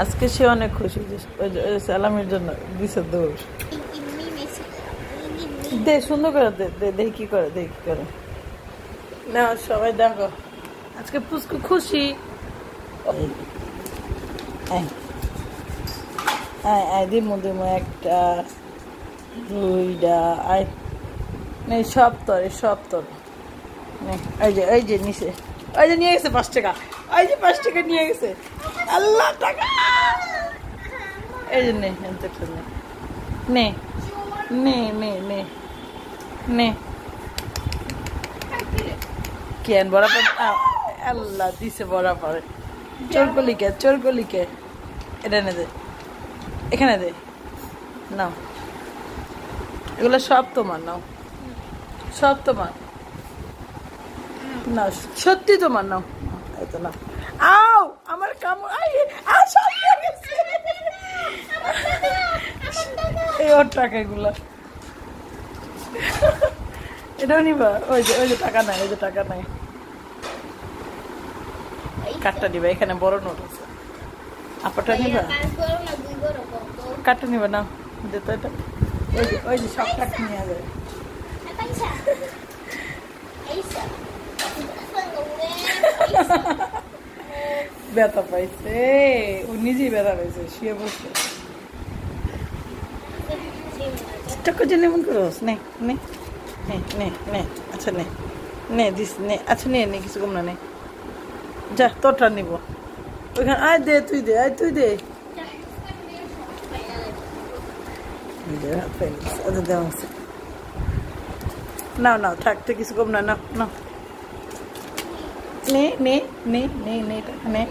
আজকে সে অনেক খুশি যে সালামের জন্য দিছে দৌড় দে সুন্দর করে দে দেখি কি করে না সবাই দেখো আজকে পুচকু খুশি দিমু একটা দুইটা আয় নেই সব তোর এই যে নিচে ওই যে নিয়ে গেছে 5 টাকা ওই যে 5 টাকা নিয়ে গেছে আল্লাহ টাকা এই যে নে কেন বরাবর আল্লাহ দিছে বরাবর চোরকলিকে এটা এনে দে এখানে দে নাও এগুলো সব তোমার নাও সব তোমার না সত্যি তোমার নাও এতো না আও আমার কামড় এই ওর টাকা এগুলা এটাও নিবা ওই যে টাকা নাই কাঠটা নিবা এখানে বড় নোট আছে আপাটা নিবা কাঠটা নিবা না যেতে এটা ওই যে সব কাঠ নিয়ে যাবে ব্যথা পাইছে ও নিজেই ব্যথা পাইছে শুয়ে বসে টাকা জন্য মন করোস নে আচ্ছা নে দিস নে আচ্ছা নে কিছু কম না নে যা তোরটা নিব ওইখানে আয় দে তুই দে নাও থাক কিছু কম না নাও নে